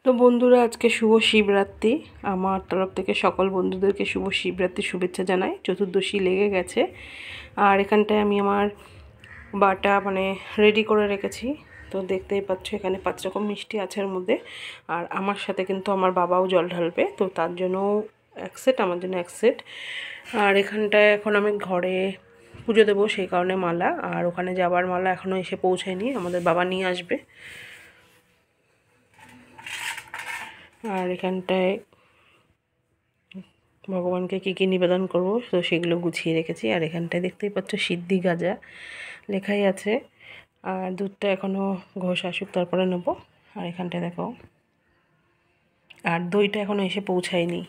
তো বন্ধুরা, আজকে শুভ শিবরাত্রি। আমার তরফ থেকে সকল বন্ধুদেরকে শুভ শিবরাত্রি শুভেচ্ছা জানাই। চতুর্দশী লেগে গেছে, আর এখানটায় আমি আমার বাটা রেডি করে রেখেছি। তো দেখতেই পাচ্ছ এখানে 5 রকম মিষ্টি আছে এর মধ্যে। আর আমার সাথে কিন্তু আমার বাবাও জল ঢালবে, তো তার জন্য এক সেট, আমার জন্য এক সেট। আর এখানটায় এখন আমি ঘরে পুজো দেবো, সেই কারণে মালা। আর ওখানে যাবার মালা এখনও এসে পৌঁছায়নি, আমাদের বাবা নিয়ে আসবে। আর এখানটায় ভগবানকে কী কী নিবেদন করব, তো সেগুলো গুছিয়ে রেখেছি। আর এখানটায় দেখতেই পাচ্ছ সিদ্ধি গাজা লেখাই আছে। আর দুধটা এখনও ঘোষ আসুক তারপরে নেব। আর এখানটায় দেখো, আর দইটা এখনও এসে পৌঁছায়নি।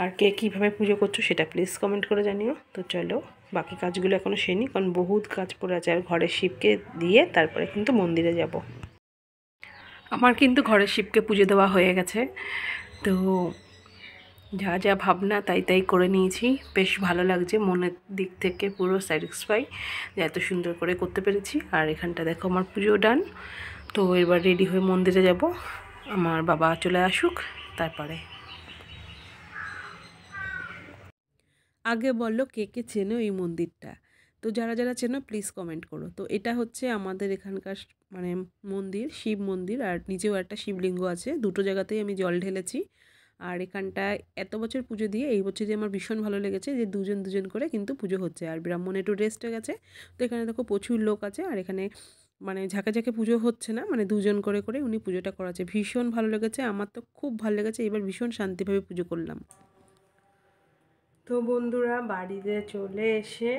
আর কে কীভাবে পুজো করছো সেটা প্লিজ কমেন্ট করে জানিও। তো চলো, বাকি কাজগুলো এখনও সেনি, কারণ বহুত কাজ পড়ে আছে। আর ঘরের শিবকে দিয়ে তারপরে কিন্তু মন্দিরে যাব। আমার কিন্তু ঘরের শিবকে পুজো দেওয়া হয়ে গেছে। তো যা যা ভাবনা তাই তাই করে নিয়েছি। বেশ ভালো লাগছে, মনের দিক থেকে পুরো স্যাটিসফাই যে এত সুন্দর করে করতে পেরেছি। আর এখানটা দেখো আমার পুজো ডান। তো এবার রেডি হয়ে মন্দিরে যাব, আমার বাবা চলে আসুক তারপরে। আগে বললো কে কে চেনো এই মন্দিরটা? তো যারা যারা চেনো প্লিজ কমেন্ট করো। তো এটা হচ্ছে আমাদের এখানকার মন্দির, শিব মন্দির। আর নিচেও একটা শিবলিঙ্গ আছে, দুটো জায়গাতেই আমি জল ঢেলেছি। আর এখানটায় এত বছর পুজো দিয়ে এই বছরই আমার ভীষণ ভালো লেগেছে যে দুজন দুজন করে কিন্তু পুজো হচ্ছে। আর ব্রাহ্মণ একটু রেস্টে গেছে, তো এখানে দেখো প্রচুর লোক আছে। আর এখানে ঝাঁকে ঝাঁকে পুজো হচ্ছে না, দুজন করে করে উনি পুজোটা করাচ্ছে। ভীষণ ভালো লেগেছে, আমার তো খুব ভালো লেগেছে। এবার ভীষণ শান্তিভাবে পুজো করলাম। তো বন্ধুরা, বাড়িতে চলে এসে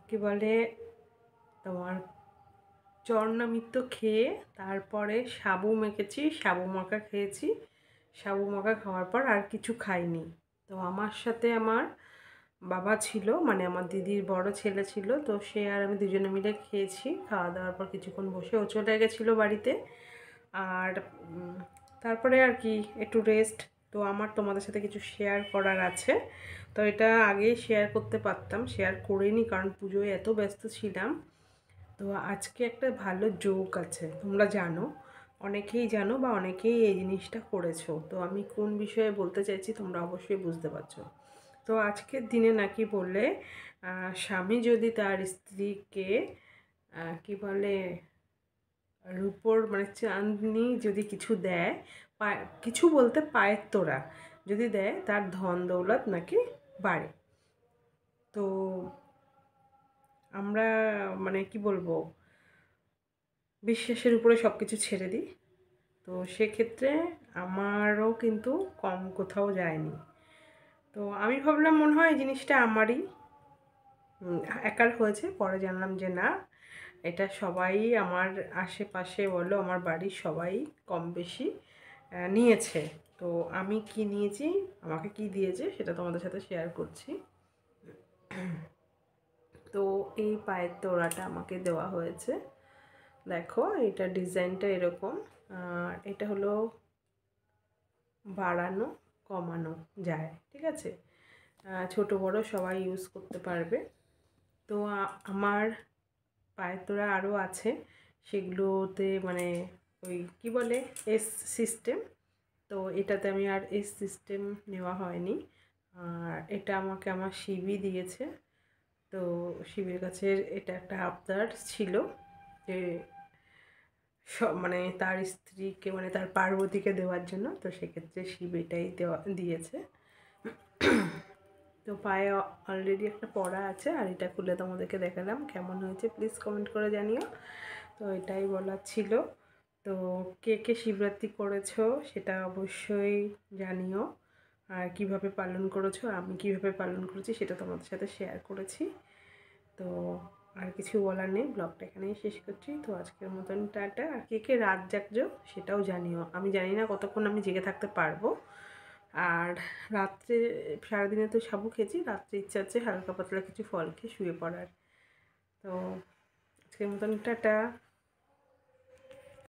কি বলে তোমার চরণামৃত খেয়ে তারপরে সাবু মেখেছি, সাবু মাখা খেয়েছি। সাবু মাখা খাওয়ার পর আর কিছু খাইনি। তো আমার সাথে আমার বাবা ছিল, আমার দিদির বড় ছেলে ছিল। তো সে আর আমি দুজনে মিলে খেয়েছি। খাওয়া দাওয়ার পর কিছুক্ষণ বসে ও চলে গেছিলো বাড়িতে। আর তারপরে আর কি একটু রেস্ট। তো আমার তোমাদের সাথে কিছু শেয়ার করার আছে। তো এটা আগেই শেয়ার করতে পারতাম, শেয়ার করিনি কারণ পুজোয় এত ব্যস্ত ছিলাম। তো আজকে একটা ভালো জোক আছে, তোমরা জানো, অনেকেই জানো বা অনেকেই এই জিনিসটা করেছো। তো আমি কোন বিষয়ে বলতে চাইছি তোমরা অবশ্যই বুঝতে পারছো। তো আজকের দিনে নাকি বললে স্বামী যদি তার স্ত্রীকে কি বলে রূপোর চাঁদনি যদি কিছু দেয়, কিছু বলতে পায়ের তোড়া যদি দেয়, তার ধন দৌলত নাকি বাড়ে। তো আমরা কি বলবো, বিশ্বাসের উপরে সব কিছু ছেড়ে দিই। তো সেক্ষেত্রে আমারও কিন্তু কম কোথাও যায়নি। তো আমি ভাবলাম মনে হয় এই জিনিসটা আমারই একার হয়েছে। পরে জানলাম যে না, এটা সবাই আমার আশেপাশে বলো, আমার বাড়ির সবাই কম বেশি নিয়েছে। তো আমি কি নিয়েছি, আমাকে কি দিয়েছে সেটা তোমাদের সাথে শেয়ার করছি। তো এই পায়ের তোড়াটা আমাকে দেওয়া হয়েছে। দেখো, এটা ডিজাইনটা এরকম। আর এটা হলো বাড়ানো কমানো যায়, ঠিক আছে। ছোট বড় সবাই ইউজ করতে পারবে। তো আমার পায়ের তোড়া আরও আছে, সেগুলোতে ওই কি বলে এস সিস্টেম। তো এটাতে আমি আর এস সিস্টেম নেওয়া হয়নি। আর এটা আমাকে আমার শিবই দিয়েছে। তো শিবের কাছে এটা একটা আবদার ছিল যে সব তার স্ত্রীকে তার পার্বতীকে দেওয়ার জন্য। তো সেক্ষেত্রে শিব এটাই দিয়েছে। তো পায়ে অলরেডি একটা পড়া আছে, আর এটা খুলে তোমাদেরকে দেখালাম। কেমন হয়েছে প্লিজ কমেন্ট করে জানিও। তো এটাই বলার ছিল। তো কে কে শিবরাত্রি করেছো সেটা অবশ্যই জানিও। আর কিভাবে পালন করেছো, আমি কিভাবে পালন করেছি সেটা তোমাদের সাথে শেয়ার করেছি। তো আর কিছু বলার নেই, ব্লগটা এখানেই শেষ করছি। তো আজকের মতন টাটা। আর কে কে রাত জাগছো সেটাও জানিও। আমি জানি না কতক্ষণ আমি জেগে থাকতে পারবো। আর রাত্রে সারাদিনে তো সাবু খেয়েছি, রাত্রে ইচ্ছা আছে হালকা পাতলা কিছু ফল খেয়ে শুয়ে পড়ার। তো আজকের মতন টাটা।